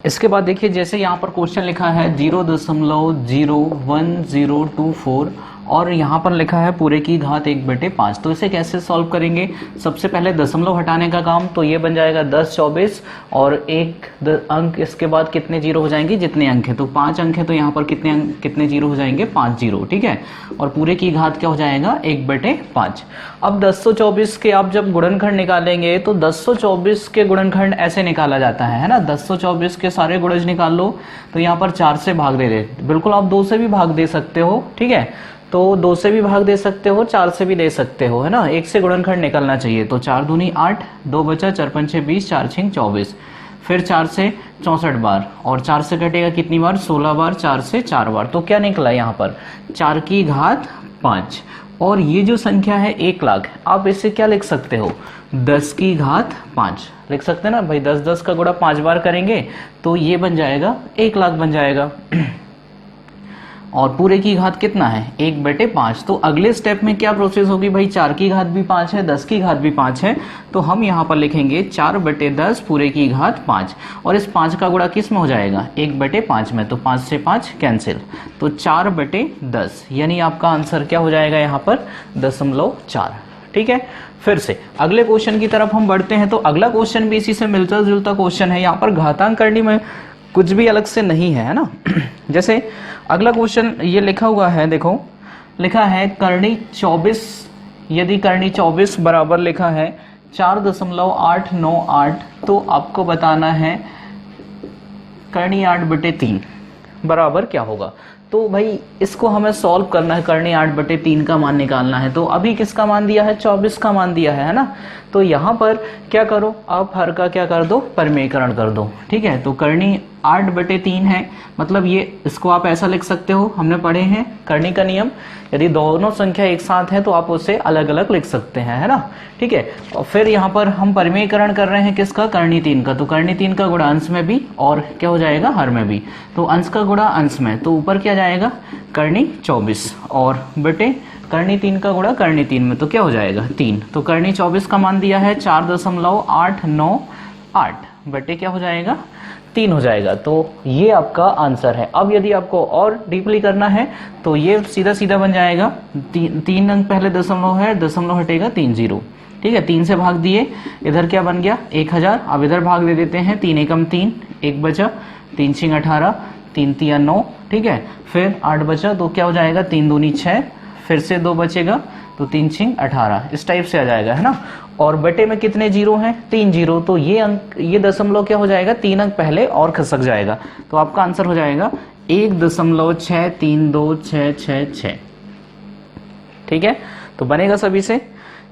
इसके बाद देखिए जैसे यहाँ पर क्वेश्चन लिखा है 0.01024 और यहाँ पर लिखा है पूरे की घात 1/5। तो इसे कैसे सॉल्व करेंगे? सबसे पहले दशमलव हटाने का काम, तो ये बन जाएगा 10 24 और एक अंक, इसके बाद कितने जीरो हो जाएंगे? जितने अंक है, तो 5 अंक है तो यहाँ पर कितने जीरो हो जाएंगे? 5 जीरो, ठीक है। और पूरे की घात क्या हो जाएगा? 1/5। अब 1024 के आप जब गुणनखंड निकालेंगे तो 1024 के गुणनखंड ऐसे निकाला जाता है ना। 1024 के सारे गुणज निकाल लो, तो यहाँ पर 4 से भाग दे दे, बिल्कुल आप 2 से भी भाग दे सकते हो, ठीक है। तो 2 से भी भाग दे सकते हो, 4 से भी दे सकते हो, है ना। 1 से गुणनखंड निकलना चाहिए, तो 4 दूनी 8, 2 बचा, 4 पंचे 20, 4 छिंग 24, फिर 4 से 64 बार और 4 से कटेगा कितनी बार? 16 बार, 4 से 4 बार। तो क्या निकला यहाँ पर? 4 की घात 5। और ये जो संख्या है 1 लाख, आप इसे क्या लिख सकते हो? 10 की घात 5 लिख सकते हैं ना भाई। 10 10 का गुणा 5 बार करेंगे तो ये बन जाएगा 1 लाख बन जाएगा। और पूरे की घात कितना है? 1/5। तो अगले स्टेप में क्या प्रोसेस होगी भाई? 4 की घात भी 5 है, 10 की घात भी 5 है, तो हम यहाँ पर लिखेंगे 4/10 पूरे की घात 5। और इस 5 का गुणा किस में हो जाएगा? 1/5 में, तो 5 से 5 कैंसिल, तो 4/10, यानी आपका आंसर क्या हो जाएगा यहाँ पर? 0.4, ठीक है। फिर से अगले क्वेश्चन की तरफ हम बढ़ते हैं। तो अगला क्वेश्चन भी इसी से मिलता जुलता क्वेश्चन है। यहाँ पर घातांक करनी में कुछ भी अलग से नहीं है ना। जैसे अगला क्वेश्चन ये लिखा हुआ है, देखो लिखा है करनी 24, यदि करनी 24 बराबर लिखा है 4.898, तो आपको बताना है करनी 8/3 बराबर क्या होगा। तो भाई इसको हमें सॉल्व करना है, करनी 8/3 का मान निकालना है। तो अभी किसका मान दिया है? 24 का मान दिया है ना। तो यहाँ पर क्या करो आप? हर का क्या कर दो? परिमेयकरण कर दो, ठीक है। तो करनी 8/3 है, मतलब ये, इसको आप ऐसा लिख सकते हो, हमने पढ़े हैं करनी का नियम, यदि दोनों संख्या एक साथ है तो आप उसे अलग अलग लिख सकते हैं, है ना, ठीक है। और फिर यहाँ पर हम परिमेयकरण कर रहे हैं किसका? करनी 3 का। तो करनी 3 का गुणा अंश में भी और क्या हो जाएगा? हर में भी। तो अंश का गुणा अंश में, तो ऊपर क्या जाएगा? करनी 24 और बटे करनी 3 का गुणा करनी 3 में, तो क्या हो जाएगा? 3। तो करनी 24 का मान दिया है 4.898 बटे क्या हो जाएगा? 3 हो जाएगा। तो ये आपका आंसर है। अब यदि आपको और डीपली करना है तो ये सीधा सीधा बन जाएगा, 3 अंक पहले दशमलव है, दशमलव हटेगा 3 जीरो, ठीक है। 3 से भाग दिए, इधर क्या बन गया? 1000। अब इधर भाग दे देते हैं, 3 एकम 3, 1 बचा, 3 छिंग 18, 3 तिया 9, ठीक है। फिर 8 बचा, तो क्या हो जाएगा? 3 दूनी 6, फिर से 2 बचेगा, तो 3 छिंग 18, इस टाइप से आ जाएगा, है ना। और बटे में कितने जीरो हैं? 3 जीरो। तो ये अंक, ये दशमलव क्या हो जाएगा? 3 अंक पहले और खसक जाएगा, तो आपका आंसर हो जाएगा 1.632666, ठीक है। तो बनेगा सभी से।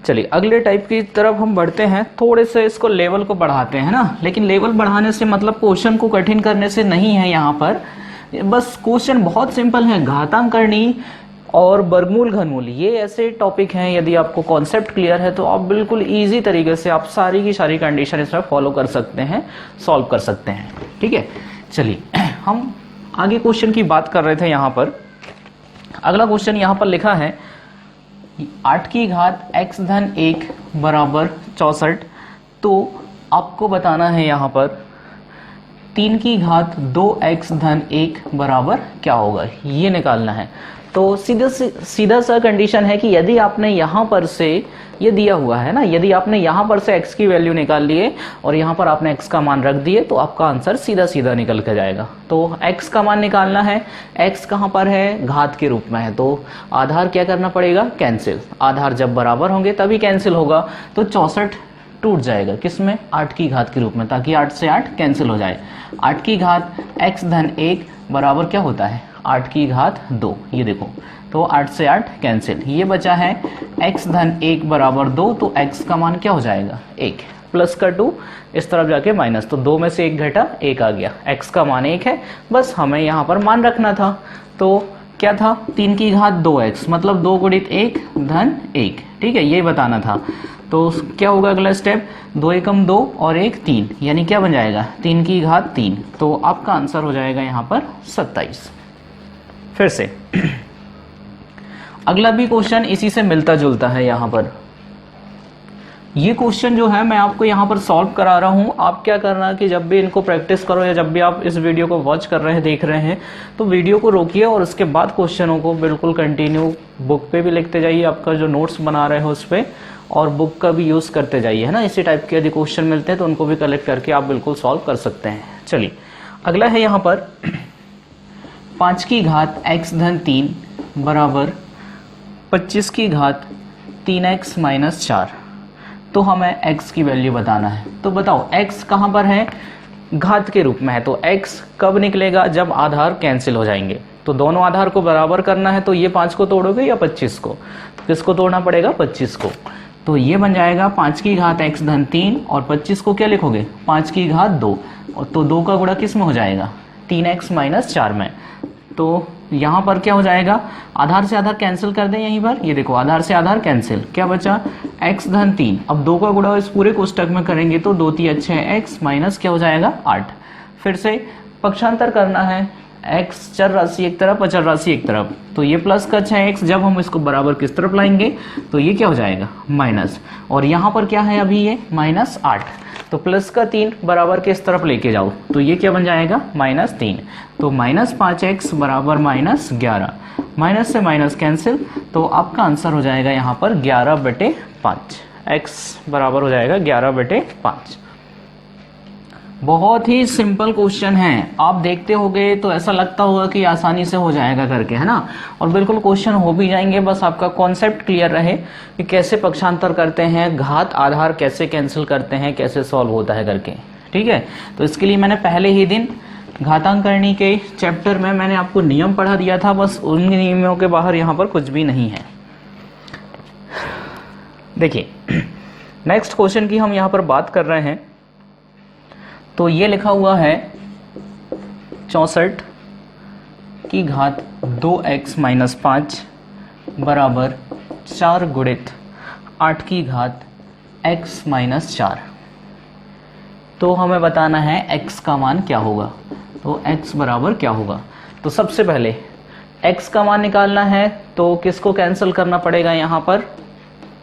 चलिए अगले टाइप की तरफ हम बढ़ते हैं। थोड़े से इसको लेवल को बढ़ाते हैं ना, लेकिन लेवल बढ़ाने से मतलब क्वेश्चन को कठिन करने से नहीं है। यहाँ पर बस क्वेश्चन बहुत सिंपल है। घातांक करनी और वर्गमूल घनमूल, ये ऐसे टॉपिक हैं, यदि आपको कॉन्सेप्ट क्लियर है तो आप बिल्कुल इजी तरीके से आप सारी की सारी कंडीशन इसमें फॉलो कर सकते हैं, सॉल्व कर सकते हैं, ठीक है। चलिए हम आगे क्वेश्चन की बात कर रहे थे। यहाँ पर अगला क्वेश्चन यहाँ पर लिखा है 8 की घात x धन 1 बराबर 64। तो आपको बताना है यहाँ पर 3 की घात 2x धन 1 बराबर क्या होगा, ये निकालना है। तो सीधा सा कंडीशन है कि यदि आपने यहाँ पर से, ये दिया हुआ है ना, यदि आपने यहाँ पर से x की वैल्यू निकाल लिए और यहाँ पर आपने x का मान रख दिए, तो आपका आंसर सीधा सीधा निकल के जाएगा। तो x का मान निकालना है, x कहाँ पर है? घात के रूप में है, तो आधार क्या करना पड़ेगा? कैंसिल। आधार जब बराबर होंगे तभी कैंसिल होगा, तो 64 टूट जाएगा किसमें? 8 की घात के रूप में, ताकि 8 से 8 कैंसिल हो जाए। 8 की घात x धन 1 बराबर क्या होता है? 8 की घात 2, ये देखो, तो 8 से 8 कैंसिल। ये बचा है x धन 1 बराबर 2, तो x का मान क्या हो जाएगा? 1, प्लस का 2 इस तरफ जाके माइनस, तो 2 में से 1 घटा 1 आ गया। x का मान 1 है, बस हमें यहाँ पर मान रखना था। तो क्या था? 3 की घात 2x, मतलब 2 गुणित 1 धन 1, ठीक है, ये बताना था। तो क्या होगा अगला स्टेप? 2 एकम 2 और 1 3, यानी क्या बन जाएगा? 3 की घात 3। तो आपका आंसर हो जाएगा यहाँ पर 27। फिर से अगला भी क्वेश्चन इसी से मिलता जुलता है। यहाँ पर ये क्वेश्चन जो है मैं आपको यहाँ पर सॉल्व करा रहा हूँ। आप क्या करना कि जब भी इनको प्रैक्टिस करो या जब भी आप इस वीडियो को वॉच कर रहे हैं, देख रहे हैं, तो वीडियो को रोकिए और उसके बाद क्वेश्चनों को बिल्कुल कंटिन्यू बुक पे भी लिखते जाइए, आपका जो नोट्स बना रहे हो उस पर, और बुक का भी यूज़ करते जाइए, है ना। इसी टाइप के यदि क्वेश्चन मिलते हैं तो उनको भी कलेक्ट करके आप बिल्कुल सॉल्व कर सकते हैं। चलिए अगला है यहाँ पर 5 की घात x धन 3 बराबर 25 की घात 3x माइनस 4। तो हमें x की वैल्यू बताना है। तो बताओ x कहाँ पर है, घात के रूप में है, तो x कब निकलेगा, जब आधार कैंसिल हो जाएंगे। तो दोनों आधार को बराबर करना है, तो ये 5 को तोड़ोगे या 25 को, तो किसको तोड़ना पड़ेगा, 25 को। तो ये बन जाएगा 5 की घात x धन 3 और 25 को क्या लिखोगे, 5 की घात 2, और तो 2 का गुणा किस में हो जाएगा, 3x माइनस 4 में। तो यहाँ पर क्या हो जाएगा, आधार से आधार कैंसिल कर दें, यहीं पर ये देखो आधार से आधार कैंसिल, क्या बचा, x धन 3। अब 2 का गुणा इस पूरे कोष्टक में करेंगे तो 2 3 अच्छे हैं, x माइनस क्या हो जाएगा 8। फिर से पक्षांतर करना है, x चर राशि एक तरफ, अचर राशि एक तरफ, तो ये प्लस का 6x, जब हम इसको बराबर किस तरफ लाएंगे तो ये क्या हो जाएगा माइनस, और यहाँ पर क्या है अभी ये माइनस 8, तो प्लस का 3 बराबर किस तरफ लेके जाओ तो ये क्या बन जाएगा माइनस 3। तो माइनस 5x बराबर माइनस 11, माइनस से माइनस कैंसिल, तो आपका आंसर हो जाएगा यहाँ पर 11/5, x बराबर हो जाएगा 11/5। बहुत ही सिंपल क्वेश्चन है, आप देखते होगे तो ऐसा लगता होगा कि आसानी से हो जाएगा करके, है ना, और बिल्कुल क्वेश्चन हो भी जाएंगे। बस आपका कॉन्सेप्ट क्लियर रहे कि कैसे पक्षांतर करते हैं, घात आधार कैसे कैंसिल करते हैं, कैसे सॉल्व होता है करके, ठीक है। तो इसके लिए मैंने पहले ही दिन घातांकरणी के चैप्टर में मैंने आपको नियम पढ़ा दिया था, बस उन नियमों के बाहर यहाँ पर कुछ भी नहीं है। देखिए नेक्स्ट क्वेश्चन की हम यहाँ पर बात कर रहे हैं। तो ये लिखा हुआ है 64 की घात 2x माइनस 5 बराबर 4 गुणित 8 की घात x माइनस 4। तो हमें बताना है x का मान क्या होगा। तो x बराबर क्या होगा, तो सबसे पहले x का मान निकालना है, तो किसको कैंसिल करना पड़ेगा, यहाँ पर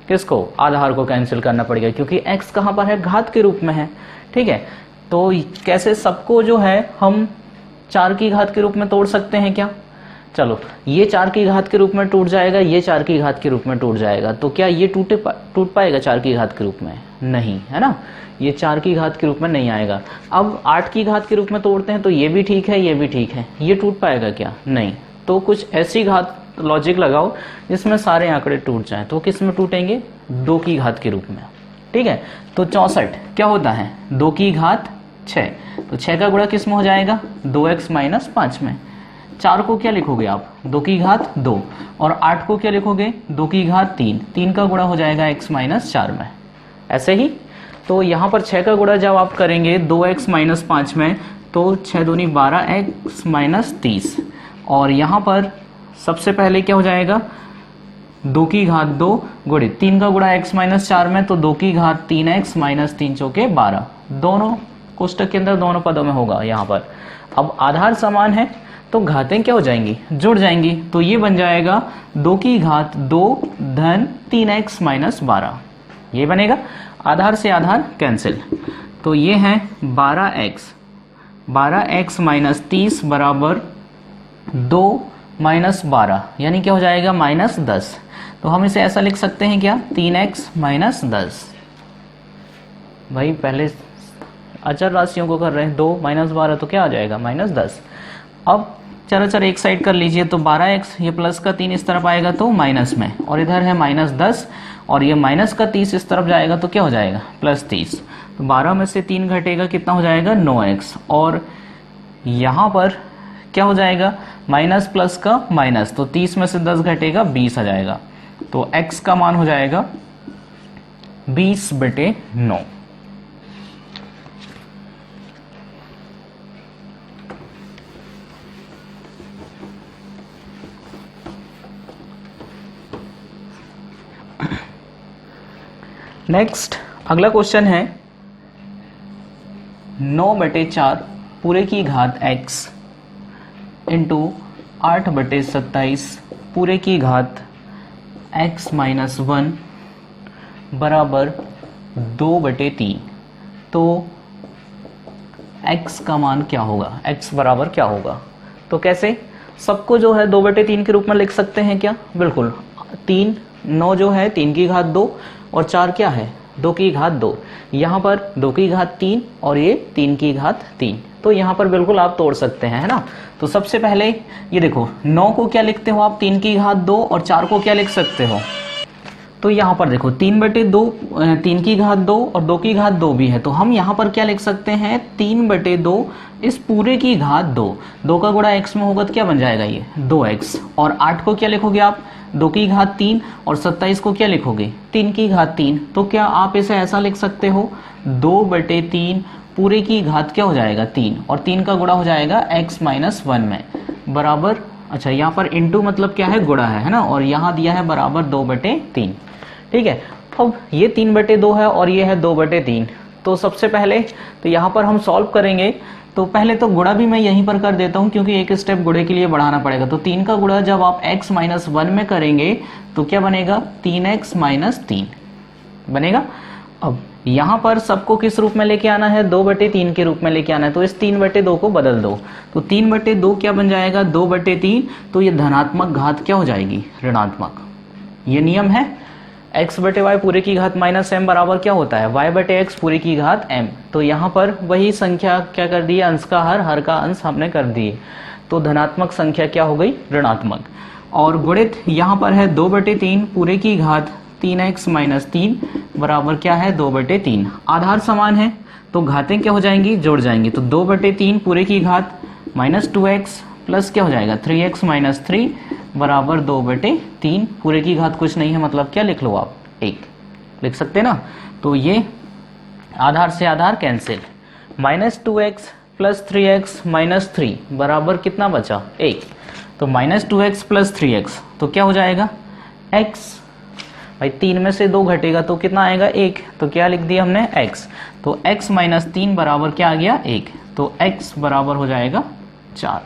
किसको, आधार को कैंसिल करना पड़ेगा, क्योंकि x कहाँ पर है, घात के रूप में है, ठीक है। तो कैसे सबको जो है हम 4 की घात के रूप में तोड़ सकते हैं क्या, चलो ये 4 की घात के रूप में टूट जाएगा, ये 4 की घात के रूप में टूट जाएगा, तो क्या ये टूट पाएगा 4 की घात के रूप में, नहीं, है ना, ये 4 की घात के रूप में नहीं आएगा। अब 8 की घात के रूप में तोड़ते हैं, तो ये भी ठीक है, ये भी ठीक है, ये टूट पाएगा क्या, नहीं। तो कुछ ऐसी घात लॉजिक लगाओ जिसमें सारे आंकड़े टूट जाएं, तो किस में टूटेंगे, 2 की घात के रूप में, ठीक है। तो 64 क्या होता है, 2 की घात 6, तो 6 का गुणा किस में हो जाएगा, 2x माइनस 5 में। 4 को क्या लिखोगे आप, 2 की घात 2, और 8 को क्या लिखोगे, 2 की घात 3, 3 का गुणा हो जाएगा x माइनस 4 में, ऐसे ही। तो यहाँ पर 6 का गुणा जब आप करेंगे 2x माइनस 5 में, तो 6 दूनी 12x माइनस 30, और यहाँ पर सबसे पहले क्या हो जाएगा, 2 की घात 2 गुणित 3 का गुणा x माइनस 4 में, तो 2 की घात 3x माइनस 3 चौके 12, दोनों कोष्टक के अंदर दोनों पदों में होगा यहाँ पर। अब आधार समान है तो घातें क्या हो जाएंगी, जुड़ जाएंगी, तो ये बन जाएगा 2 की घात 2 धन 3x माइनस 12, ये बनेगा, आधार से आधार कैंसिल, तो ये है 12x माइनस 30 बराबर 2 माइनस 12, यानी क्या हो जाएगा माइनस 10। तो हम इसे ऐसा लिख सकते हैं क्या, 3x माइनस 10। भाई पहले अचर राशियों को कर रहे हैं, 2 माइनस 12 तो क्या आ जाएगा माइनस 10। अब चर एक साइड कर लीजिए, तो 12x, ये प्लस का 3 इस तरफ आएगा तो माइनस में, और इधर है माइनस 10, और ये माइनस का 30 इस तरफ जाएगा तो क्या हो जाएगा प्लस 30। तो 12 में से 3 घटेगा, कितना हो जाएगा 9x, और यहाँ पर क्या हो जाएगा माइनस प्लस का माइनस, तो 30 में से 10 घटेगा 20 आ जाएगा, तो x का मान हो जाएगा 20/9। नेक्स्ट अगला क्वेश्चन है 9/4 पूरे की घात x इंटू 8/27 पूरे की घात x माइनस 1 बराबर 2/3, तो x का मान क्या होगा, x बराबर क्या होगा। तो कैसे सबको जो है 2/3 के रूप में लिख सकते हैं क्या, बिल्कुल। 3 9 जो है 3 की घात 2 और 4 क्या है 2 की घात 2, यहाँ पर 2 की घात 3 और ये 3 की घात 3, तो यहाँ पर बिल्कुल आप तोड़ सकते हैं, है ना। तो सबसे पहले ये देखो 9 को क्या लिखते हो आप 3 की घात 2 और 4 को क्या लिख सकते हो, तो यहाँ पर देखो 3/2 3 की घात 2 और 2 की घात 2 भी है, तो हम यहाँ पर क्या लिख सकते हैं 3/2 इस पूरे की घात 2 का गुणा x में होगा तो क्या बन जाएगा ये 2x, और 8 को क्या लिखोगे आप 2 की घात 3 और 27 को क्या लिखोगे 3 की घात 3, तो क्या आप इसे ऐसा लिख सकते हो 2/3 पूरे की घात क्या हो जाएगा 3 और 3 का गुणा हो जाएगा x - 1 में बराबर, अच्छा यहाँ पर इंटू मतलब क्या है गुणा है ना, और यहाँ दिया है बराबर 2/3, ठीक है। अब ये 3/2 है और ये है 2/3, तो सबसे पहले तो यहाँ पर हम सॉल्व करेंगे, तो पहले तो गुणा भी मैं यहीं पर कर देता हूँ क्योंकि एक स्टेप गुणे के लिए बढ़ाना पड़ेगा। तो 3 का गुणा जब आप x - 1 में करेंगे तो क्या बनेगा 3x - 3 बनेगा। अब यहाँ पर सबको किस रूप में लेके आना है 2/3 के रूप में लेके आना है, तो इस 3/2 को बदल दो, तो 3/2 क्या बन जाएगा 2/3, तो ये धनात्मक घात क्या हो जाएगी ऋणात्मक। ये नियम है x/y पूरे की घात -m बराबर क्या होता है y/x पूरे की घात m, तो यहाँ पर वही संख्या क्या कर दी अंश का हर का अंश हमने कर दिए, तो धनात्मक संख्या क्या हो गई ऋणात्मक, और गुणित यहाँ पर है 2/3 पूरे की घात 3x - 3 बराबर क्या है 2/3, आधार समान है तो घातें क्या हो जाएंगी जुड़ जाएंगी, तो 2/3 पूरे की घात -2x प्लस क्या हो जाएगा 3x - 3 बराबर 2/3 पूरे की घात कुछ नहीं है मतलब क्या लिख लो आप 1 लिख सकते ना, तो ये आधार से आधार कैंसिल, -2x प्लस 3x - 3 बराबर कितना बचा 1, तो -2x प्लस 3x तो क्या हो जाएगा x, भाई 3 में से 2 घटेगा तो कितना आएगा 1, तो क्या लिख दिया हमने x, तो x - 3 बराबर क्या आ गया 1, तो x बराबर हो जाएगा 4,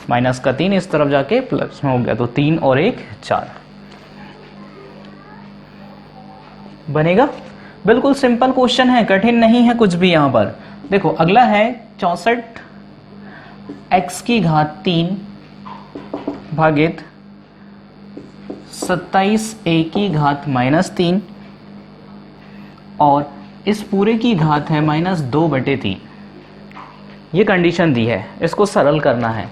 माइनस का 3 इस तरफ जाके प्लस में हो गया, तो 3 और 1 4 बनेगा। बिल्कुल सिंपल क्वेश्चन है, कठिन नहीं है कुछ भी। यहाँ पर देखो अगला है 64 x की घात 3 भागित 27 a की घात -3 और इस पूरे की घात है -2/3, ये कंडीशन दी है, इसको सरल करना है।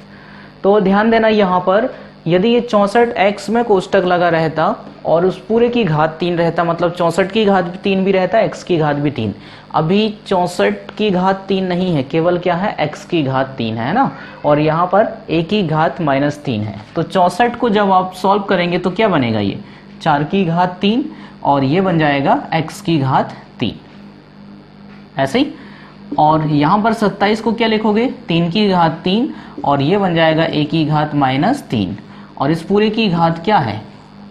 तो ध्यान देना यहाँ पर यदि ये 64x में कोष्टक लगा रहता और उस पूरे की घात 3 रहता, मतलब 64 की घात 3 भी रहता x की घात भी 3, अभी 64 की घात 3 नहीं है, केवल क्या है x की घात 3 है ना, और यहाँ पर a की घात -3 है, तो 64 को जब आप सॉल्व करेंगे तो क्या बनेगा ये 4 की घात 3 और ये बन जाएगा x की घात 3 ऐसे ही, और यहाँ पर 27 को क्या लिखोगे 3 की घात 3 और ये बन जाएगा a की घात -3 और इस पूरे की घात क्या है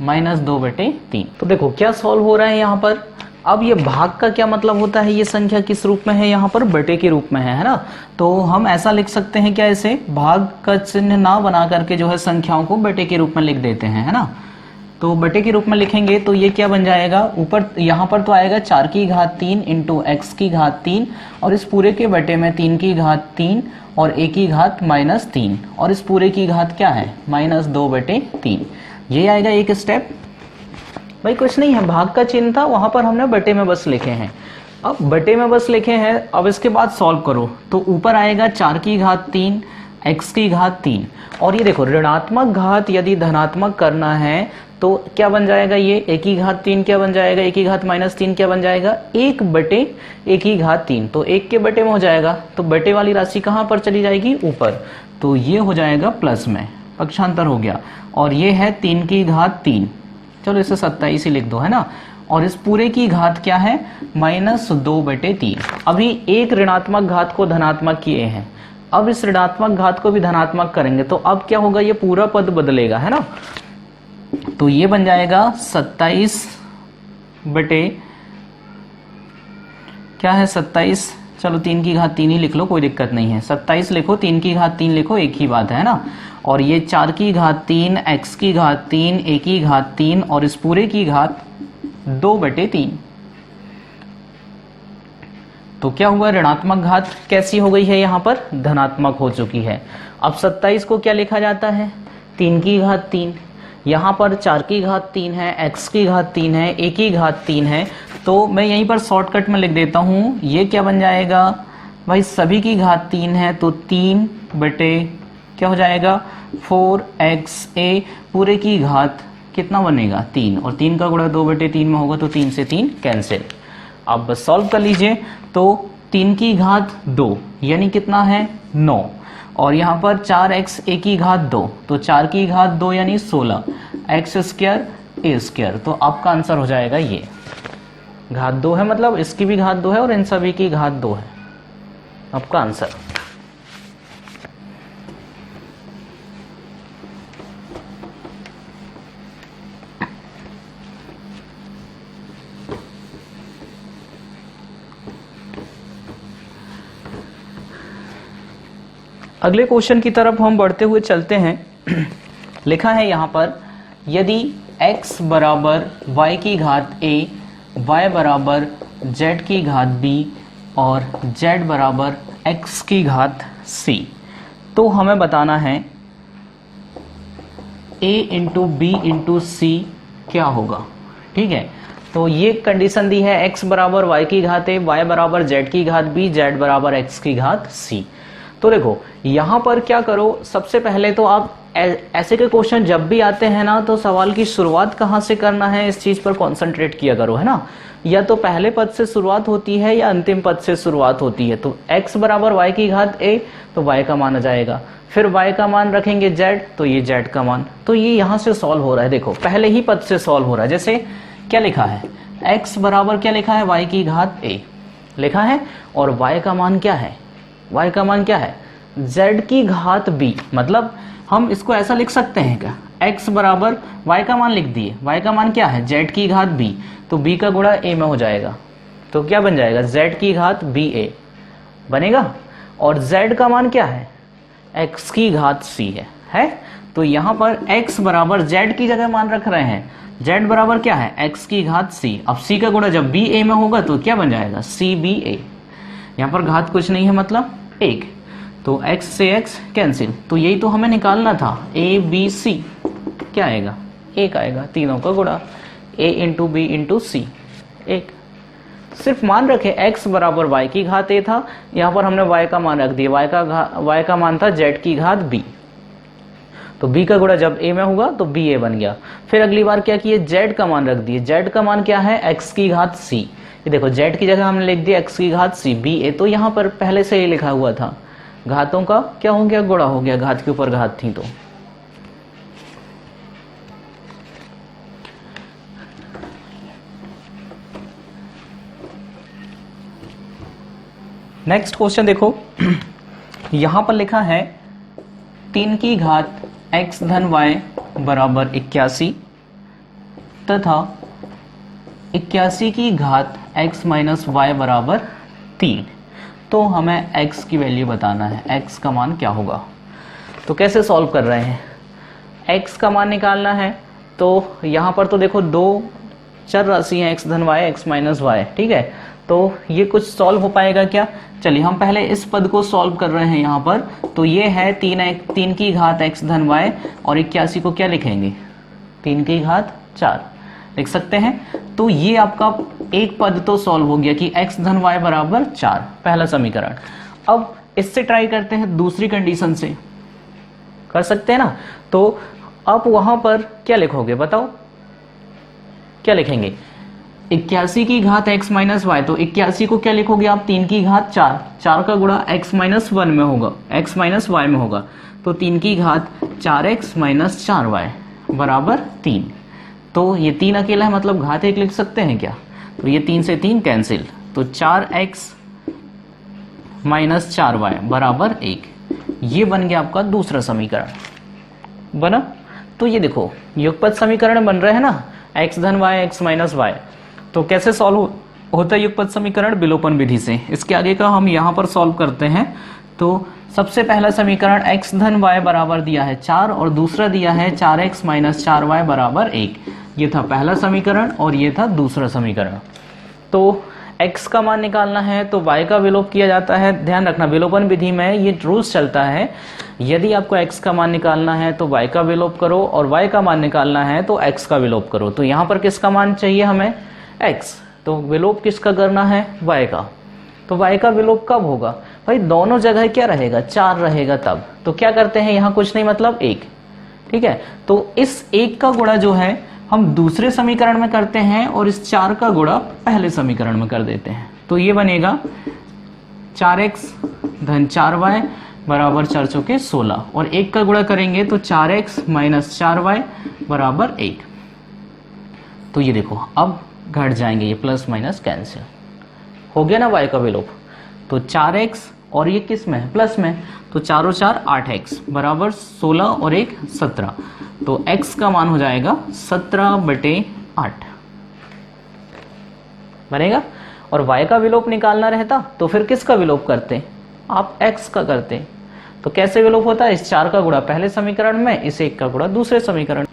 -2/3। तो देखो क्या सॉल्व हो रहा है यहाँ पर। अब ये भाग का क्या मतलब होता है, ये संख्या किस रूप में है यहाँ पर बटे के रूप में है ना, तो हम ऐसा लिख सकते हैं क्या, इसे भाग का चिन्ह ना बना करके जो है संख्याओं को बटे के रूप में लिख देते हैं, है ना। तो बटे के रूप में लिखेंगे तो ये क्या बन जाएगा, ऊपर यहाँ पर तो आएगा 4 की घात 3 इंटू x की घात 3 और इस पूरे के बटे में 3 की घात 3 और a की घात -3 और इस पूरे की घात क्या है -2/3, ये आएगा एक स्टेप। भाई कुछ नहीं है, भाग का चिन्ह था वहां पर हमने बटे में बस लिखे हैं, अब बटे में बस लिखे हैं, अब इसके बाद सॉल्व करो तो ऊपर आएगा 4 की घात 3 x की घात 3 और ये देखो ऋणात्मक घात यदि धनात्मक करना है तो क्या बन जाएगा, ये a की घात 3 क्या बन जाएगा, a की घात -3 क्या बन जाएगा 1/a की घात 3, तो 1 के बटे में हो जाएगा, तो बटे वाली राशि कहाँ पर चली जाएगी ऊपर, तो ये हो जाएगा प्लस में, पक्षांतर हो गया, और ये है 3 की घात 3, चलो इसे 27 ही लिख दो, है ना, और इस पूरे की घात क्या है -2/3। अभी एक ऋणात्मक घात को धनात्मक किए हैं, अब इस ऋणात्मक घात को भी धनात्मक करेंगे तो अब क्या होगा, ये पूरा पद बदलेगा, है ना, तो ये बन जाएगा 27 बटे क्या है 27, चलो 3 की घात 3 ही लिख लो, कोई दिक्कत नहीं है, 27 लिखो 3 की घात 3 लिखो, एक ही बात है ना, और ये 4 की घात 3 x की घात 3 a की घात 3 और इस पूरे की घात 2/3, तो क्या हुआ, ऋणात्मक घात कैसी हो गई है, यहाँ पर धनात्मक हो चुकी है। अब 27 को क्या लिखा जाता है, 3 की घात 3, यहाँ पर 4 की घात 3 है, x की घात 3 है, a की घात 3 है। तो मैं यहीं पर शॉर्टकट में लिख देता हूँ, ये क्या बन जाएगा भाई, सभी की घात 3 है तो 3 बटे क्या हो जाएगा 4xa पूरे की घात कितना बनेगा 3, और 3 का गुणा 2 बटे 3 में होगा तो 3 से 3 कैंसिल। अब बस सॉल्व कर लीजिए, तो 3 की घात 2 यानी कितना है 9, और यहाँ पर 4x a की घात 2 तो 4 की घात 2 यानी 16 x स्क्वायर a स्क्वायर। तो आपका आंसर हो जाएगा ये, घात 2 है मतलब इसकी भी घात 2 है और इन सभी की घात 2 है, आपका आंसर। अगले क्वेश्चन की तरफ हम बढ़ते हुए चलते हैं। लिखा है यहाँ पर, यदि x बराबर y की घात a, y बराबर z की घात b और z बराबर x की घात c, तो हमें बताना है a इंटू बी इंटू सी क्या होगा। ठीक है, तो ये कंडीशन दी है, x बराबर y की घात a, y बराबर z की घात b, z बराबर x की घात c। तो देखो यहाँ पर क्या करो, सबसे पहले तो आप ऐसे के क्वेश्चन जब भी आते हैं ना, तो सवाल की शुरुआत कहाँ से करना है इस चीज पर कंसंट्रेट किया करो, है ना। या तो पहले पद से शुरुआत होती है या अंतिम पद से शुरुआत होती है। तो x बराबर y की घात a तो y का मान आ जाएगा, फिर y का मान रखेंगे z तो ये z का मान। तो ये यहाँ से सॉल्व हो रहा है, देखो पहले ही पद से सॉल्व हो रहा है। जैसे क्या लिखा है, x बराबर क्या लिखा है y की घात a लिखा है, और y का मान क्या है, y का मान क्या है z की घात b। मतलब हम इसको ऐसा लिख सकते हैं क्या, x बराबर y का मान लिख दिए, y का मान क्या है z की घात b, तो b का गुणा a में हो जाएगा, तो क्या बन जाएगा z की घात ba बनेगा, और z का मान क्या है x की घात c है। तो यहाँ पर x बराबर z की जगह मान रख रहे हैं, z बराबर क्या है x की घात c। अब c का गुणा जब ba में होगा तो क्या बन जाएगा cba, यहाँ पर घात कुछ नहीं है मतलब 1, तो x से x कैंसिल। तो यही तो हमें निकालना था, a b c क्या आएगा 1 आएगा, तीनों का गुणा a इंटू बी इंटू सी 1। सिर्फ मान रखे x बराबर y की घात a था, यहाँ पर हमने y का मान रख दिया, y का मान था z की घात b, तो b का गुणा जब a में होगा तो ba बन गया। फिर अगली बार क्या किए, z का मान रख दिए, z का मान क्या है x की घात c। ये देखो z की जगह हमने लिख दिया x की घात c ba, तो यहाँ पर पहले से ही लिखा हुआ था, घातों का क्या हो गया गुणा हो गया, घात के ऊपर घात थी। तो नेक्स्ट क्वेश्चन देखो, यहां पर लिखा है 3 की घात x धन y बराबर 81 तथा 81 की घात x माइनस y बराबर 3। तो हमें x की वैल्यू बताना है, x का मान क्या होगा। तो कैसे सॉल्व कर रहे हैं, x का मान निकालना है। तो यहाँ पर तो देखो दो चर राशि हैं, x धन y x माइनस y, ठीक है। तो ये कुछ सॉल्व हो पाएगा क्या, चलिए हम पहले इस पद को सॉल्व कर रहे हैं यहाँ पर। तो ये है 3 की घात x धन y, और 81 को क्या लिखेंगे 3 की घात 4 लिख सकते हैं। तो ये आपका एक पद तो सॉल्व हो गया कि x धन y बराबर 4, पहला समीकरण। अब इससे ट्राई करते हैं दूसरी कंडीशन से, कर सकते हैं ना। तो अब वहां पर क्या लिखोगे बताओ, क्या लिखेंगे 81 की घात x माइनस वाई, तो 81 को क्या लिखोगे आप 3 की घात 4, 4 का गुणा x माइनस 1 में होगा, x माइनस y में होगा, तो 3 की घात 4x माइनस 4y बराबर 3। तो ये 3 अकेला है मतलब घात 1 लिख सकते हैं क्या, तो ये 3 से 3 कैंसिल, तो 4x माइनस 4y बराबर 1। ये बन गया आपका दूसरा समीकरण बना। तो ये देखो युगपत समीकरण बन रहे हैं ना, x धन y x माइनस y। तो कैसे सॉल्व होता है युगपत समीकरण, विलोपन विधि से। इसके आगे का हम यहाँ पर सॉल्व करते हैं। तो सबसे पहला समीकरण x धन y बराबर दिया है 4 और दूसरा दिया है 4x माइनस 4y बराबर 1। ये था पहला समीकरण और ये था दूसरा समीकरण। तो x का मान निकालना है तो y का विलोप किया जाता है। ध्यान रखना विलोपन विधि में ये रूल्स चलता है, यदि आपको x का मान निकालना है तो y का विलोप करो और y का मान निकालना है तो x का विलोप करो। तो यहाँ पर किसका मान चाहिए हमें? x। तो विलोप किसका करना है? y का। तो y का विलोप कब होगा भाई? दोनों जगह क्या रहेगा? 4 रहेगा तब। तो क्या करते हैं यहाँ कुछ नहीं मतलब 1। ठीक है, तो इस 1 का गुणा जो है हम दूसरे समीकरण में करते हैं और इस 4 का गुणा पहले समीकरण में कर देते हैं। तो ये बनेगा 4x धन 4y बराबर 4 चौके 16 और 1 का गुणा करेंगे तो 4x माइनस 4y बराबर 1। तो ये देखो अब घट जाएंगे, ये प्लस माइनस कैंसिल हो गया ना y का विलोप। तो 4x और ये किस में है? प्लस में। तो 4 और 4 8x बराबर 16 और 1 17। तो x का मान हो जाएगा 17/8 बनेगा। और y का विलोप निकालना रहता तो फिर किसका विलोप करते? आप x का करते। तो कैसे विलोप होता है? इस 4 का गुणा पहले समीकरण में, इस 1 का गुणा दूसरे समीकरण।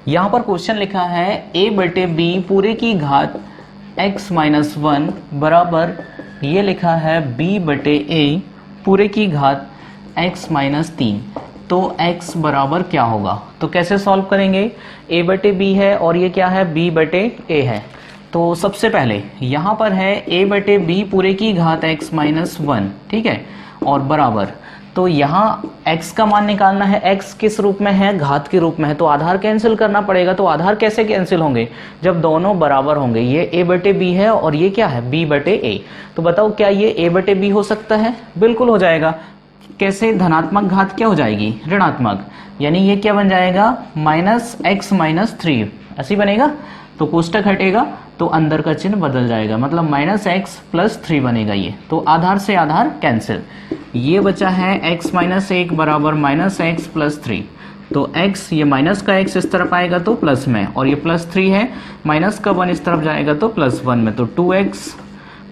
यहां पर क्वेश्चन लिखा है a/b पूरे की घात x माइनस 1 बराबर ये लिखा है b/a पूरे की घात x माइनस 3। तो x बराबर क्या होगा? तो कैसे सॉल्व करेंगे? a/b है और ये क्या है? b/a है। तो सबसे पहले यहां पर है a/b पूरे की घात x माइनस 1, ठीक है, और बराबर। तो यहाँ x का मान निकालना है। x किस रूप में है? घात के रूप में है। तो आधार कैंसिल करना पड़ेगा। तो आधार कैसे कैंसिल होंगे? जब दोनों बराबर होंगे। ये a/b है और ये क्या है? b/a। तो बताओ क्या ये a/b हो सकता है? बिल्कुल हो जाएगा। कैसे? धनात्मक घात क्या हो जाएगी? ऋणात्मक। यानी ये क्या बन जाएगा? माइनस x माइनस 3 ऐसी बनेगा। तो कोष्टक हटेगा तो अंदर का चिन्ह बदल जाएगा, मतलब माइनस x प्लस 3 बनेगा ये। तो आधार से आधार कैंसिल। ये बचा है x माइनस 1 बराबर माइनस x प्लस 3। तो x, ये माइनस का x इस तरफ आएगा तो प्लस में, और ये प्लस 3 है, माइनस का 1 इस तरफ जाएगा तो प्लस 1 में। तो 2x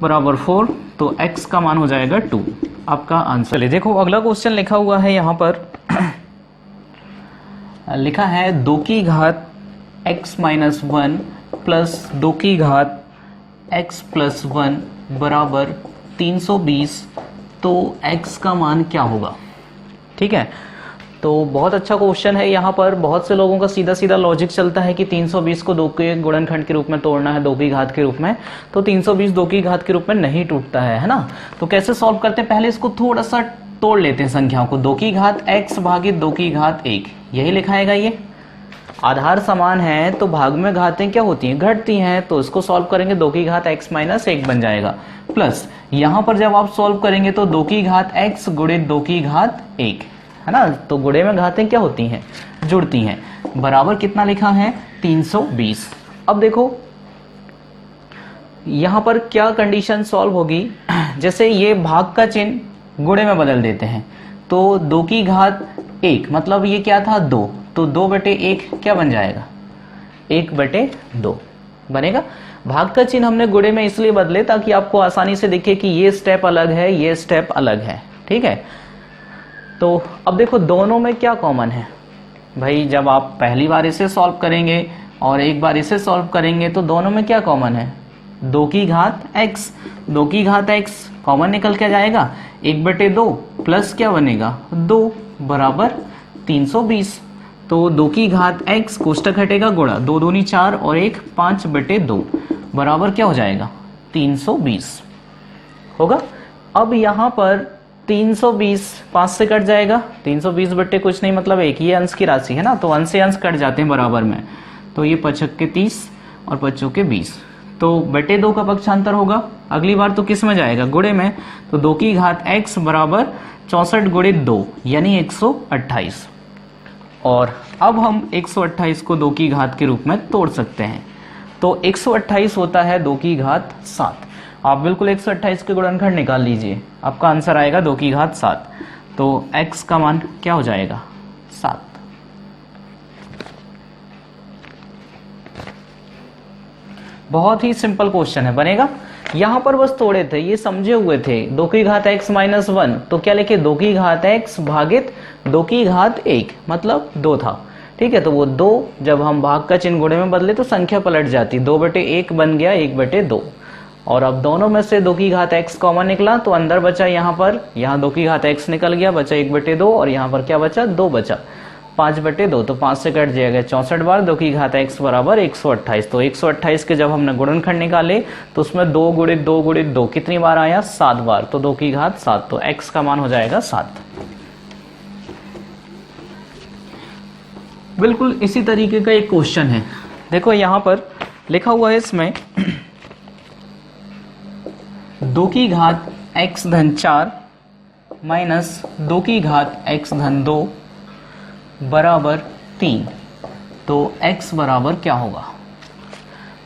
बराबर 4। तो x का मान हो जाएगा 2, आपका आंसर। चलिए देखो अगला क्वेश्चन लिखा हुआ है यहाँ पर लिखा है 2 की घात x माइनस 1 प्लस 2 की घात x प्लस 1 बराबर 320। तो x का मान क्या होगा? ठीक है, तो बहुत अच्छा क्वेश्चन है। यहाँ पर बहुत से लोगों का सीधा सीधा लॉजिक चलता है कि 320 को 2 के गुणनखंड के रूप में तोड़ना है, 2 की घात के रूप में। तो 320 2 की घात के रूप में नहीं टूटता है ना। तो कैसे सॉल्व करते हैं? पहले इसको थोड़ा सा तोड़ लेते हैं संख्याओं को। 2 की घात x भागित 2 की घात 1 यही लिखाएगा। ये आधार समान है तो भाग में घातें क्या होती हैं? घटती हैं। तो इसको सॉल्व करेंगे 2 की घात x माइनस 1 बन जाएगा। प्लस यहां पर जब आप सॉल्व करेंगे तो 2 की घात x गुणित 2 की घात 1 है ना। तो गुणे में घातें क्या होती हैं? जुड़ती हैं। बराबर कितना लिखा है? 320। अब देखो यहां पर क्या कंडीशन सॉल्व होगी? जैसे ये भाग का चिन्ह गुणे में बदल देते हैं। तो 2 की घात 1 मतलब ये क्या था? 2। तो 2/1 क्या बन जाएगा? 1/2 बनेगा। भाग का चिन्ह हमने गुणे में इसलिए बदले ताकि आपको आसानी से दिखे कि ये स्टेप अलग है, ये स्टेप अलग है। ठीक है, तो अब देखो दोनों में क्या कॉमन है भाई? जब आप पहली बार इसे सॉल्व करेंगे और एक बार इसे सॉल्व करेंगे तो दोनों में क्या कॉमन है? 2 की घात x। 2 की घात x कॉमन निकल के जाएगा। 1/2 प्लस क्या बनेगा? 2 बराबर 320। तो 2 की घात x कोष्टक हटेगा गुणा 2 दूनी 4 और 1 5/2 बराबर क्या हो जाएगा? 320 होगा। अब यहाँ पर 320 5 से कट जाएगा। 320 बट्टे कुछ नहीं मतलब 1, ये अंश की राशि है ना। तो अंश से अंश कट जाते हैं बराबर में। तो ये 5 के 30 और 5 के 20। तो बटे 2 का पक्षांतर होगा। अगली बार तो किस में जाएगा? गुणे में। तो 2 की घात x बराबर 64 गुणित 2 यानी 128। और अब हम 128 को 2 की घात के रूप में तोड़ सकते हैं। तो 128 होता है 2 की घात 7। आप बिल्कुल 128 के गुणनखंड निकाल लीजिए, आपका आंसर आएगा 2 की घात 7। तो x का मान क्या हो जाएगा? 7। बहुत ही सिंपल क्वेश्चन है, बनेगा। यहां पर बस तोड़े थे, ये समझे हुए थे। 2 की घात x माइनस 1 तो क्या लिखे? 2 की घात x भागित 2 की घात 1 मतलब 2 था। ठीक है, तो वो 2 जब हम भाग का चिन्ह गुणे में बदले तो संख्या पलट जाती। 2/1 बन गया 1/2 और अब दोनों में से 2 की घात x कॉमन निकला तो अंदर बचा यहाँ पर, यहाँ 2 की घात x निकल गया, बचा 1/2 और यहाँ पर क्या बचा 2 बचा, 5/2 तो 5 से कट जाएगा 64 बार, 2 की घात x बराबर 128। तो 128 के जब हमने गुणनखंड निकाले तो उसमें 2 गुणित 2 गुणित 2 कितनी बार आया 7 बार, तो 2 की घात 7, तो x का मान हो जाएगा 7। बिल्कुल इसी तरीके का एक क्वेश्चन है, देखो यहाँ पर लिखा हुआ है इसमें 2 की घात x धन 4 माइनस 2 की घात x धन 2 बराबर 3, तो x बराबर क्या होगा।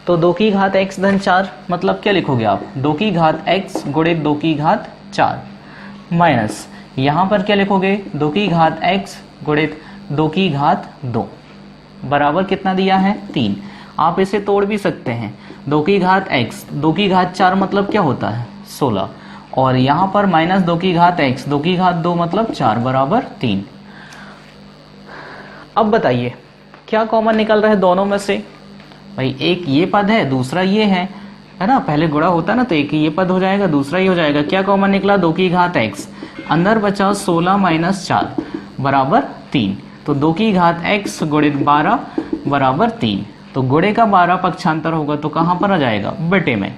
तो 2 की घात x धन 4 मतलब क्या लिखोगे आप, 2 की घात x गुणित 2 की घात 4 माइनस यहाँ पर क्या लिखोगे 2 की घात x गुणित 2 की घात 2 बराबर कितना दिया है 3। आप इसे तोड़ भी सकते हैं, 2 की घात x 2 की घात 4 मतलब क्या होता है 16, और यहाँ पर माइनस 2 की घात x 2 की घात 2 मतलब 4 बराबर 3। अब बताइए क्या कॉमन निकल रहा है दोनों में से, भाई एक ये पद है दूसरा ये है ना, पहले गुणा होता ना तो एक ये पद हो जाएगा दूसरा ये हो जाएगा, क्या कॉमन निकला 2 की घात x, अंदर बचा 16 माइनस 4 बराबर 3, तो 2 की घात x गुणित 12 बराबर 3, तो गुणे का 12 पक्षांतर होगा तो कहाँ पर आ जाएगा बटे में,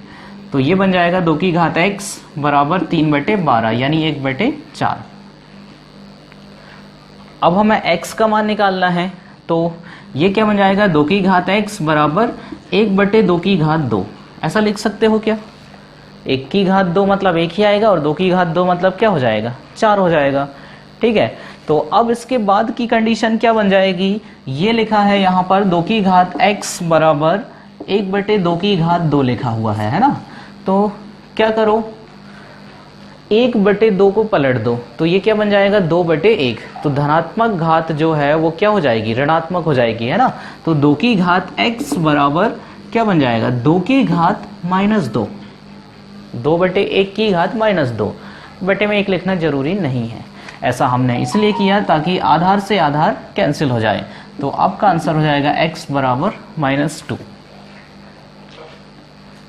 तो ये बन जाएगा 2 की घात x बराबर 3/12 यानी 1/4। अब हमें x का मान निकालना है, तो ये क्या बन जाएगा 2 की घात x बराबर 1/2 की घात 2, ऐसा लिख सकते हो क्या, 1 की घात 2 मतलब 1 ही आएगा और 2 की घात 2 मतलब क्या हो जाएगा 4 हो जाएगा, ठीक है। तो अब इसके बाद की कंडीशन क्या बन जाएगी, ये लिखा है यहाँ पर 2 की घात x बराबर 1/2 की घात 2 लिखा हुआ है ना, तो क्या करो 1/2 को पलट दो तो ये क्या बन जाएगा 2/1, तो धनात्मक घात जो है वो क्या हो जाएगी ऋणात्मक हो जाएगी है ना, तो 2 की घात x बराबर क्या बन जाएगा 2 की घात -2, 2/1 की घात -2, बटे में 1 लिखना जरूरी नहीं है, ऐसा हमने इसलिए किया ताकि आधार से आधार कैंसिल हो जाए, तो आपका आंसर हो जाएगा x बराबर -2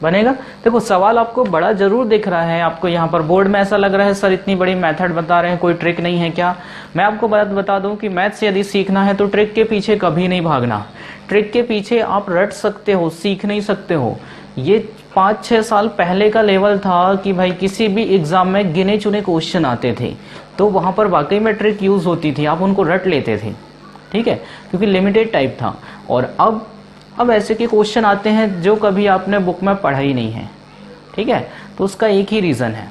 बनेगा। देखो सवाल आपको बड़ा जरूर दिख रहा है, आपको यहाँ पर बोर्ड में ऐसा लग रहा है सर इतनी बड़ी मेथड बता रहे हैं, कोई ट्रिक नहीं है क्या। मैं आपको बता दूं कि मैथ्स यदि सीखना है तो ट्रिक के पीछे कभी नहीं भागना, ट्रिक के पीछे आप रट सकते हो सीख नहीं सकते हो। ये 5-6 साल पहले का लेवल था कि भाई किसी भी एग्जाम में गिने चुने क्वेश्चन आते थे तो वहां पर वाकई में ट्रिक यूज होती थी, आप उनको रट लेते थे, ठीक है, क्योंकि लिमिटेड टाइप था। और अब ऐसे के क्वेश्चन आते हैं जो कभी आपने बुक में पढ़ा ही नहीं है, ठीक है, तो उसका एक ही रीजन है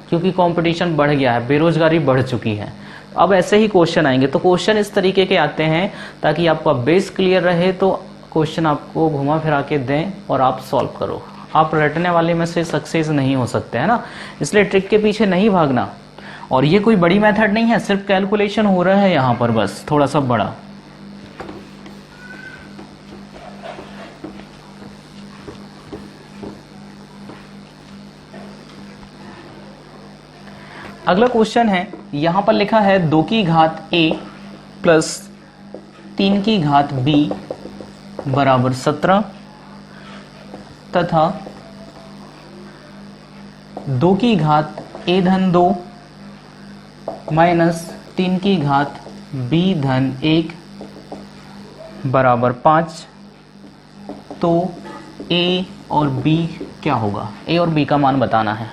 क्योंकि कंपटीशन बढ़ गया है, बेरोजगारी बढ़ चुकी है। अब ऐसे ही क्वेश्चन आएंगे, तो क्वेश्चन इस तरीके के आते हैं ताकि आपका बेस क्लियर रहे, तो क्वेश्चन आपको घुमा फिरा के दें और आप सॉल्व करो। आप रटने वाले में से सक्सेस नहीं हो सकते है ना, इसलिए ट्रिक के पीछे नहीं भागना। और ये कोई बड़ी मेथड नहीं है, सिर्फ कैलकुलेशन हो रहा है यहाँ पर बस थोड़ा सा बड़ा। अगला क्वेश्चन है, यहां पर लिखा है 2 की घात a प्लस 3 की घात b बराबर 17 तथा 2 की घात a धन 2 माइनस 3 की घात b धन 1 बराबर 5, तो a और b क्या होगा, a और b का मान बताना है,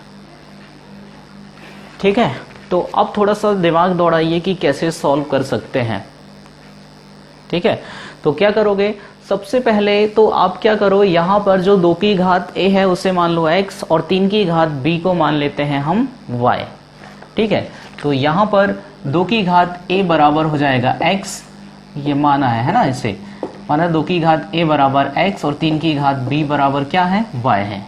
ठीक है। तो अब थोड़ा सा दिमाग दौड़ाइए कि कैसे सॉल्व कर सकते हैं, ठीक है। तो क्या करोगे, सबसे पहले तो आप क्या करो, यहाँ पर जो 2 की घात a है उसे मान लो x और 3 की घात b को मान लेते हैं हम y, ठीक है। तो यहाँ पर 2 की घात a बराबर हो जाएगा x, ये माना है ना, इसे माना 2 की घात a बराबर x और 3 की घात b बराबर क्या है y है।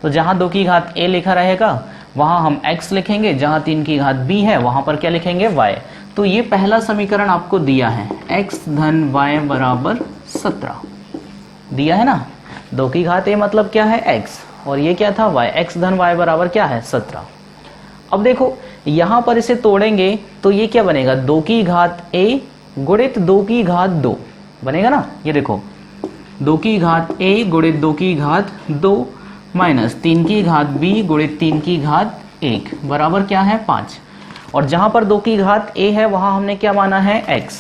तो जहाँ 2 की घात a लिखा रहेगा वहां हम x लिखेंगे, जहां 3 की घात b है वहां पर क्या लिखेंगे y। तो ये पहला समीकरण आपको दिया है, x धन y बराबर 17 दिया है ना। 2 की घात a मतलब क्या है x और ये क्या था y, x धन y बराबर क्या है 17। अब देखो यहां पर इसे तोड़ेंगे तो ये क्या बनेगा, 2 की घात a गुणित 2 की घात 2 बनेगा ना। ये देखो 2 की घात a गुणित 2 की घात 2 माइनस 3 की घात b गुणित 3 की घात 1 बराबर क्या है 5। और जहां पर 2 की घात a है वहां हमने क्या माना है x,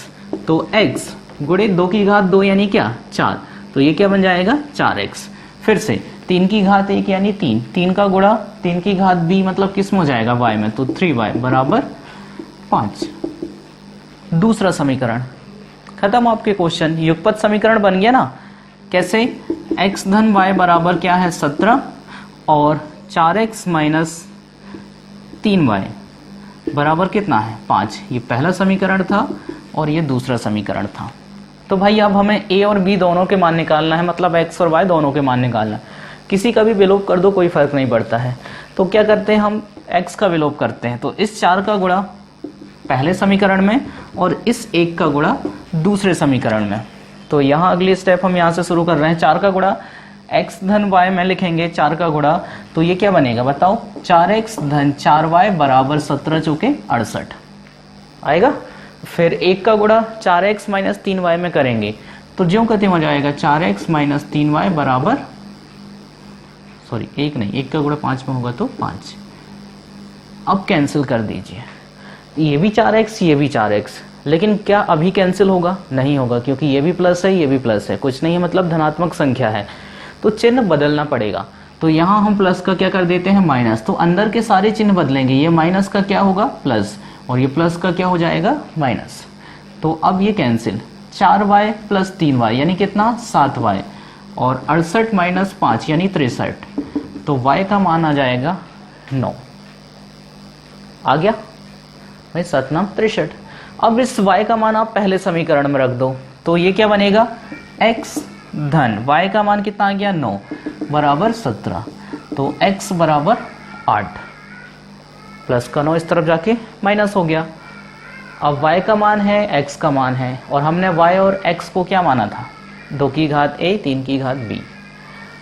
तो x गुणित 2 की घात 2 यानी क्या 4, तो ये क्या बन जाएगा 4x। फिर से 3 की घात 1 यानी 3, 3 का गुणा 3 की घात b मतलब किस में हो जाएगा y में, तो 3y बराबर 5। दूसरा समीकरण खत्म आपके क्वेश्चन, युगपत समीकरण बन गया ना। कैसे, x धन y बराबर क्या है 17 और 4x माइनस 3y बराबर कितना है 5। ये पहला समीकरण था और ये दूसरा समीकरण था। तो भाई अब हमें a और b दोनों के मान निकालना है, मतलब x और y दोनों के मान निकालना है। किसी का भी विलोप कर दो कोई फर्क नहीं पड़ता है। तो क्या करते हैं हम x का विलोप करते हैं, तो इस 4 का गुणा पहले समीकरण में और इस 1 का गुणा दूसरे समीकरण में। तो यहाँ अगली स्टेप हम यहाँ से शुरू कर रहे हैं। 4 का गुणा x धन y में लिखेंगे 4 का गुणा, तो ये क्या बनेगा बताओ, 4x धन 4y बराबर 17 चौके 68 आएगा। फिर 1 का गुणा 4x माइनस 3y में करेंगे तो ज्यों कहते हो जाएगा 4x माइनस 3y बराबर, सॉरी 1 नहीं, 1 का गुणा 5 में होगा तो 5। अब कैंसिल कर दीजिए, ये भी 4x ये भी 4x, लेकिन क्या अभी कैंसिल होगा, नहीं होगा, क्योंकि ये भी प्लस है ये भी प्लस है, कुछ नहीं है मतलब धनात्मक संख्या है, तो चिन्ह बदलना पड़ेगा। तो यहाँ हम प्लस का क्या कर देते हैं माइनस, तो अंदर के सारे चिन्ह बदलेंगे, ये माइनस का क्या होगा प्लस और ये प्लस का क्या हो जाएगा माइनस। तो अब ये कैंसिल, 4y प्लस 3y यानी कितना 7y और 68 माइनस 5 यानी 63, तो y का मान आ जाएगा 9। आ गया भाई 7 नाम 63। अब इस y का मान आप पहले समीकरण में रख दो, तो ये क्या बनेगा x धन y का मान कितना आ गया 9 बराबर 17, तो x बराबर 8, प्लस का 9 इस तरफ जाके माइनस हो गया। अब y का मान है x का मान है और हमने y और x को क्या माना था 2 की घात a 3 की घात b,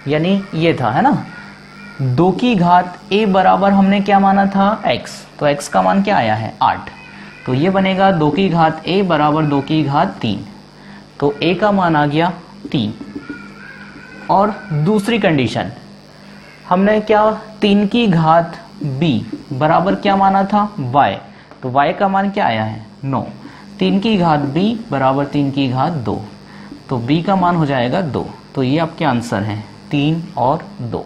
यानी ये था है ना। 2 की घात a बराबर हमने क्या माना था x, तो x का मान क्या आया है 8, तो ये बनेगा 2 की घात a बराबर 2 की घात 3, तो a का मान आ गया 3। और दूसरी कंडीशन हमने क्या 3 की घात b बराबर क्या माना था y, तो y का मान क्या आया है 9, 3 की घात b बराबर 3 की घात 2, तो b का मान हो जाएगा 2। तो ये आपके आंसर हैं 3 और 2।